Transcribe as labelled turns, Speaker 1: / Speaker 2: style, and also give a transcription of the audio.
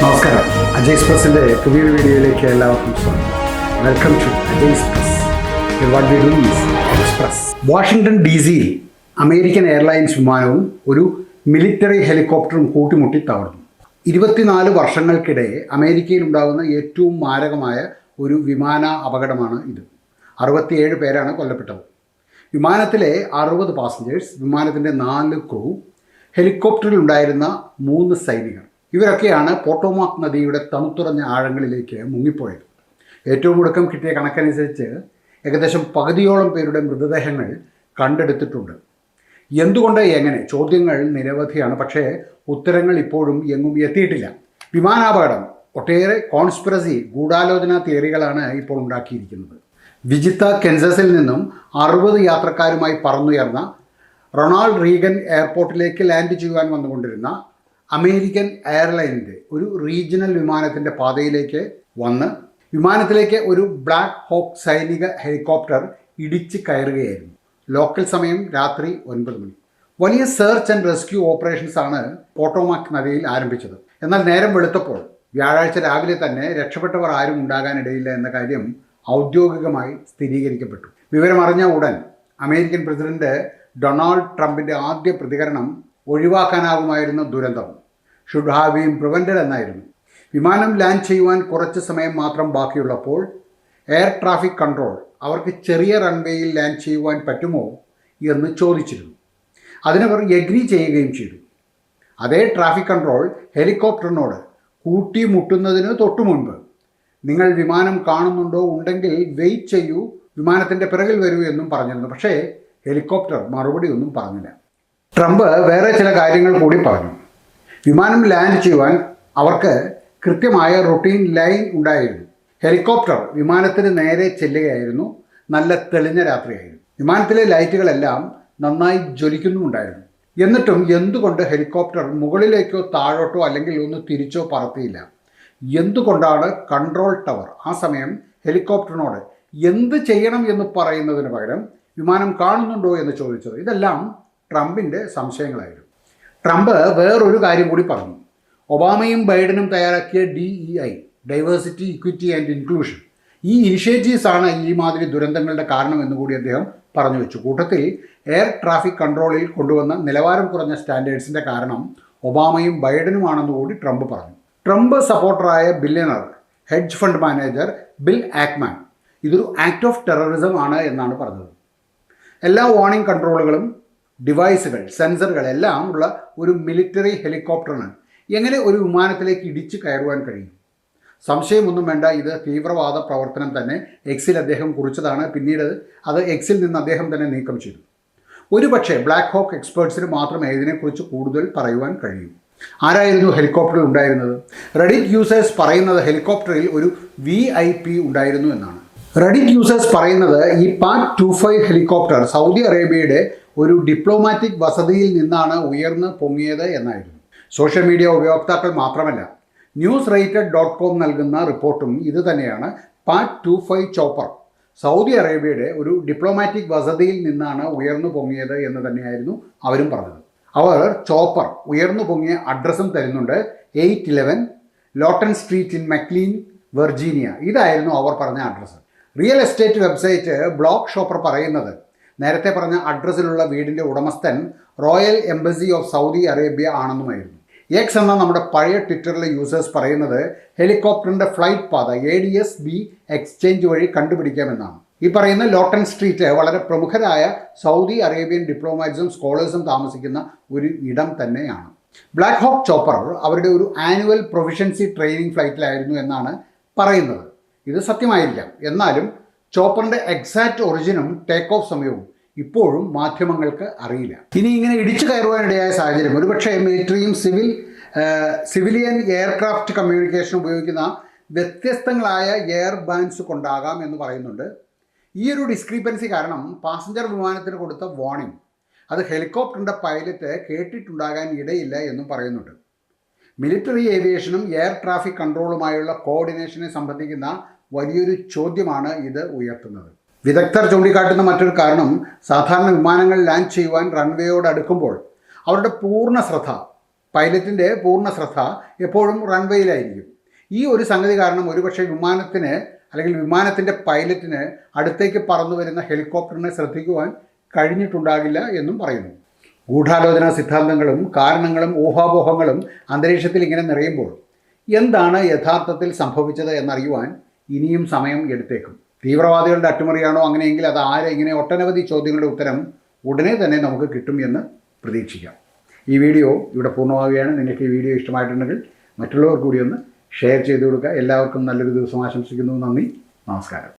Speaker 1: നമസ്കാരം. അജയ് എക്സ്പ്രസിൻ്റെ പുതിയൊരു വീഡിയോയിലേക്ക് എല്ലാവർക്കും സ്വാഗതം. Welcome to Ajay express. What we do is express. Washington DC-യിൽ അമേരിക്കൻ എയർലൈൻസ് വിമാനവും ഒരു മിലിറ്ററി ഹെലികോപ്റ്ററും കൂട്ടിമുട്ടി തകർന്നു. 24 വർഷങ്ങൾക്കിടെ അമേരിക്കയിൽ ഉണ്ടാകുന്ന ഏറ്റവും മാരകമായ ഒരു വിമാന അപകടമാണ് ഇത്. 67 പേരാണ് കൊല്ലപ്പെട്ടത്. വിമാനത്തിലെ 60 പാസഞ്ചേഴ്സ്, വിമാനത്തിൻ്റെ 4 ക്രൂ, ഹെലികോപ്റ്ററിൽ ഉണ്ടായിരുന്ന 3 സൈനികർ. ഇവരൊക്കെയാണ് പോട്ടോമാക് നദിയുടെ തണുത്തുറഞ്ഞ ആഴങ്ങളിലേക്ക് മുങ്ങിപ്പോയത്. ഏറ്റവും ഒടുക്കം കിട്ടിയ കണക്കനുസരിച്ച് ഏകദേശം പകുതിയോളം പേരുടെ മൃതദേഹങ്ങൾ കണ്ടെടുത്തിട്ടുണ്ട്. എന്തുകൊണ്ട്, എങ്ങനെ? ചോദ്യങ്ങൾ നിരവധിയാണ്, പക്ഷേ ഉത്തരങ്ങൾ ഇപ്പോഴും എങ്ങും എത്തിയിട്ടില്ല. വിമാനാപകടം ഒട്ടേറെ കോൺസ്പിറസി, ഗൂഢാലോചന തിയറികളാണ് ഇപ്പോൾ ഉണ്ടാക്കിയിരിക്കുന്നത്. വിജിത്ത, കെൻസസിൽ നിന്നും 60 യാത്രക്കാരുമായി പറന്നുയർന്ന റൊണാൾഡ് റീഗൻ എയർപോർട്ടിലേക്ക് ലാൻഡ് ചെയ്യുവാൻ വന്നുകൊണ്ടിരുന്ന അമേരിക്കൻ എയർലൈനിൻ്റെ ഒരു റീജിയണൽ വിമാനത്തിൻ്റെ പാതയിലേക്ക് വന്ന് വിമാനത്തിലേക്ക് ഒരു ബ്ലാക്ക് ഹോക്ക് സൈനിക ഹെലികോപ്റ്റർ ഇടിച്ച് കയറുകയായിരുന്നു. ലോക്കൽ സമയം രാത്രി 9 മണി. വലിയ സെർച്ച് ആൻഡ് റെസ്ക്യൂ ഓപ്പറേഷൻസ് ആണ് പോട്ടോമാക് നദിയിൽ ആരംഭിച്ചത്. എന്നാൽ നേരം വെളുത്തപ്പോൾ വ്യാഴാഴ്ച രാവിലെ തന്നെ രക്ഷപ്പെട്ടവർ ആരും ഉണ്ടാകാനിടയില്ല എന്ന കാര്യം ഔദ്യോഗികമായി സ്ഥിരീകരിക്കപ്പെട്ടു. വിവരമറിഞ്ഞ ഉടൻ അമേരിക്കൻ പ്രസിഡന്റ് ഡൊണാൾഡ് ട്രംപിൻ്റെ ആദ്യ പ്രതികരണം ഒഴിവാക്കാനാകുമായിരുന്ന ദുരന്തം, ഷുഡ് ഹാവ് ബീൻ പ്രിവെൻറ്റഡ് എന്നായിരുന്നു. വിമാനം ലാൻഡ് ചെയ്യുവാൻ കുറച്ച് സമയം മാത്രം ബാക്കിയുള്ളപ്പോൾ എയർ ട്രാഫിക് കൺട്രോൾ അവർക്ക് ചെറിയ റൺവേയിൽ ലാൻഡ് ചെയ്യുവാൻ പറ്റുമോ എന്ന് ചോദിച്ചിരുന്നു. അതിനവർ എഗ്രി ചെയ്യുകയും ചെയ്തു. അതേ ട്രാഫിക് കൺട്രോൾ ഹെലികോപ്റ്ററിനോട് കൂട്ടിമുട്ടുന്നതിന് തൊട്ടു മുൻപ് നിങ്ങൾ വിമാനം കാണുന്നുണ്ടോ, ഉണ്ടെങ്കിൽ വെയിറ്റ് ചെയ്യൂ, വിമാനത്തിൻ്റെ പിറകിൽ വരൂ എന്നും പറഞ്ഞിരുന്നു. പക്ഷേ ഹെലികോപ്റ്റർ മറുപടി ഒന്നും പറഞ്ഞില്ല. ട്രംപ് വേറെ ചില കാര്യങ്ങൾ കൂടി പറഞ്ഞു. വിമാനം ലാൻഡ് ചെയ്യുവാൻ അവർക്ക് കൃത്യമായ റൊട്ടീൻ ലൈൻ ഉണ്ടായിരുന്നു. ഹെലികോപ്റ്റർ വിമാനത്തിന് നേരെ ചെല്ലുകയായിരുന്നു. നല്ല തെളിഞ്ഞ രാത്രിയായിരുന്നു. വിമാനത്തിലെ ലൈറ്റുകളെല്ലാം നന്നായി ജ്വലിക്കുന്നുമുണ്ടായിരുന്നു. എന്നിട്ടും എന്തുകൊണ്ട് ഹെലികോപ്റ്റർ മുകളിലേക്കോ താഴോട്ടോ അല്ലെങ്കിൽ ഒന്ന് തിരിച്ചോ പറത്തിയില്ല? എന്തുകൊണ്ടാണ് കൺട്രോൾ ടവർ ആ സമയം ഹെലികോപ്റ്ററിനോട് എന്ത് ചെയ്യണം എന്ന് പറയുന്നതിന് പകരം വിമാനം കാണുന്നുണ്ടോ എന്ന് ചോദിച്ചത്? ഇതെല്ലാം ട്രംപിൻ്റെ സംശയങ്ങളായിരുന്നു. ട്രംപ് വേറൊരു കാര്യം കൂടി പറഞ്ഞു. ഒബാമയും ബൈഡനും തയ്യാറാക്കിയ DEI, diversity, equity and inclusion, ഈ ഇനിഷ്യേറ്റീവ്സ് ആണ് ഈ മാതിരി ദുരന്തങ്ങളുടെ കാരണം എന്നുകൂടി അദ്ദേഹം പറഞ്ഞു വെച്ചു. കൂട്ടത്തിൽ എയർ ട്രാഫിക് കൺട്രോളിൽ കൊണ്ടുവന്ന നിലവാരം കുറഞ്ഞ സ്റ്റാൻഡേർഡ്സിൻ്റെ കാരണം ഒബാമയും ബൈഡനുമാണെന്ന് കൂടി ട്രംപ് പറഞ്ഞു. ട്രംപ് സപ്പോർട്ടറായ billionaire hedge fund manager Bill Ackman ഇതൊരു ആക്ട് ഓഫ് ടെററിസം ആണ് എന്നാണ് പറഞ്ഞത്. എല്ലാ വാർണിംഗ് കൺട്രോളുകളും, ഡിവൈസുകൾ, സെൻസറുകൾ എല്ലാം ഉള്ള ഒരു മിലിറ്ററി ഹെലികോപ്റ്ററിന് എങ്ങനെ ഒരു വിമാനത്തിലേക്ക് ഇടിച്ച് കയറുവാൻ കഴിയും? സംശയമൊന്നും വേണ്ട, ഇത് തീവ്രവാദ പ്രവർത്തനം തന്നെ. എക്സിൽ അദ്ദേഹം കുറിച്ചതാണ്. പിന്നീട് അത് എക്സിൽ നിന്ന് അദ്ദേഹം തന്നെ നീക്കം ചെയ്തു. ഒരുപക്ഷെ ബ്ലാക്ക് ഹോക്ക് എക്സ്പേർട്സിന് മാത്രമേ ഇതിനെക്കുറിച്ച് കൂടുതൽ പറയുവാൻ കഴിയൂ. ആരായിരുന്നു ഹെലികോപ്റ്ററിൽ ഉണ്ടായിരുന്നത്? റെഡിറ്റ് യൂസേഴ്സ് പറയുന്നത് ഹെലികോപ്റ്ററിൽ ഒരു VIP ഉണ്ടായിരുന്നു എന്നാണ്. റെഡിറ്റ് യൂസേഴ്സ് പറയുന്നത് ഈ പാറ്റ് 25 ഹെലികോപ്റ്റർ സൗദി അറേബ്യയുടെ ഒരു ഡിപ്ലോമാറ്റിക് വസതിയിൽ നിന്നാണ് ഉയർന്ന് പൊങ്ങിയത് എന്നായിരുന്നു. സോഷ്യൽ മീഡിയ ഉപയോക്താക്കൾ മാത്രമല്ല, newsrated.com നൽകുന്ന റിപ്പോർട്ടും ഇത് തന്നെയാണ്. പാറ്റ് 25 ചോപ്പർ സൗദി അറേബ്യയുടെ ഒരു ഡിപ്ലോമാറ്റിക് വസതിയിൽ നിന്നാണ് ഉയർന്നു പൊങ്ങിയത് എന്ന് തന്നെയായിരുന്നു അവരും പറഞ്ഞത്. അവർ ചോപ്പർ ഉയർന്നു പൊങ്ങിയ അഡ്രസ്സും തരുന്നുണ്ട്. 811 Lawton street in McLean, Virginia. ഇതായിരുന്നു അവർ പറഞ്ഞ address. Real estate website block shopper പറയുന്നത് നേരത്തെ പറഞ്ഞ അഡ്രസ്സിലുള്ള വീടിൻ്റെ ഉടമസ്ഥൻ royal embassy of Saudi Arabia ആണെന്നുമായിരുന്നു. എക്സ് എന്ന നമ്മുടെ പഴയ ട്വിറ്ററിലെ യൂസേഴ്സ് പറയുന്നത് ഹെലികോപ്റ്ററിൻ്റെ ഫ്ലൈറ്റ് പാത ADS-B എക്സ്ചേഞ്ച് വഴി കണ്ടുപിടിക്കാമെന്നാണ്. ഈ പറയുന്ന ലോട്ടൺ സ്ട്രീറ്റ് വളരെ പ്രമുഖരായ സൗദി അറേബ്യൻ ഡിപ്ലോമാറ്റ്സും സ്കോളേഴ്സും താമസിക്കുന്ന ഒരു ഇടം തന്നെയാണ്. ബ്ലാക്ക് ഹോക്ക് ചോപ്പർ അവരുടെ ഒരു ആനുവൽ പ്രൊഫിഷ്യൻസി ട്രെയിനിങ് ഫ്ലൈറ്റിലായിരുന്നു എന്നാണ് പറയുന്നത്. ഇത് സത്യമായിരിക്കാം. എന്നാലും ചോപ്പറിൻ്റെ എക്സാക്റ്റ് ഒറിജിനും ടേക്ക് ഓഫ് സമയവും ഇപ്പോഴും മാധ്യമങ്ങൾക്ക് അറിയില്ല. ഇനി ഇങ്ങനെ ഇടിച്ചു കയറുവാനിടയായ സാഹചര്യം ഒരുപക്ഷെ മിലിറ്ററിയും സിവിലിയൻ എയർക്രാഫ്റ്റ് കമ്മ്യൂണിക്കേഷൻ ഉപയോഗിക്കുന്ന വ്യത്യസ്തങ്ങളായ എയർ ബാൻഡ്സ് കൊണ്ടാകാം എന്ന് പറയുന്നുണ്ട്. ഈ ഒരു ഡിസ്ക്രിപ്പൻസി കാരണം പാസഞ്ചർ വിമാനത്തിന് കൊടുത്ത വാർണിംഗ് അത് ഹെലികോപ്റ്ററിൻ്റെ പൈലറ്റ് കേട്ടിട്ടുണ്ടാകാൻ ഇടയില്ല എന്നും പറയുന്നുണ്ട്. മിലിറ്ററി ഏവിയേഷനും എയർ ട്രാഫിക് കൺട്രോളുമായുള്ള കോർഡിനേഷനെ സംബന്ധിക്കുന്ന വലിയൊരു ചോദ്യമാണ് ഇത് ഉയർത്തുന്നത്. വിദഗ്ധർ ചൂണ്ടിക്കാട്ടുന്ന മറ്റൊരു കാരണം, സാധാരണ വിമാനങ്ങൾ ലാൻഡ് ചെയ്യുവാൻ റൺവേയോട് അടുക്കുമ്പോൾ അവരുടെ പൂർണ്ണ ശ്രദ്ധ പൈലറ്റിൻ്റെ പൂർണ്ണ ശ്രദ്ധ എപ്പോഴും റൺവേയിലായിരിക്കും. ഈ ഒരു സംഗതി കാരണം ഒരുപക്ഷെ വിമാനത്തിന് അല്ലെങ്കിൽ വിമാനത്തിൻ്റെ പൈലറ്റിന് അടുത്തേക്ക് പറന്നു വരുന്ന ഹെലികോപ്റ്ററിനെ ശ്രദ്ധിക്കുവാൻ കഴിഞ്ഞിട്ടുണ്ടാകില്ല എന്നും പറയുന്നു. ഗൂഢാലോചനാ സിദ്ധാന്തങ്ങളും കാരണങ്ങളും ഊഹാപോഹങ്ങളും അന്തരീക്ഷത്തിൽ ഇങ്ങനെ നിറയുമ്പോൾ എന്താണ് യഥാർത്ഥത്തിൽ സംഭവിച്ചത് എന്നറിയുവാൻ ഇനിയും സമയം എടുത്തേക്കും. തീവ്രവാദികളുടെ അട്ടിമറിയാണോ, അങ്ങനെയെങ്കിൽ അത് ആര്, ഇങ്ങനെ ഒട്ടനവധി ചോദ്യങ്ങളുടെ ഉത്തരം ഉടനെ തന്നെ നമുക്ക് കിട്ടും എന്ന് പ്രതീക്ഷിക്കാം. ഈ വീഡിയോ ഇവിടെ പൂർണ്ണമാവുകയാണ്. നിങ്ങൾക്ക് ഈ വീഡിയോ ഇഷ്ടമായിട്ടുണ്ടെങ്കിൽ മറ്റുള്ളവർ കൂടി ഒന്ന് ഷെയർ ചെയ്ത് കൊടുക്കുക. എല്ലാവർക്കും നല്ലൊരു ദിവസം ആശംസിക്കുന്നു. നന്ദി, നമസ്കാരം.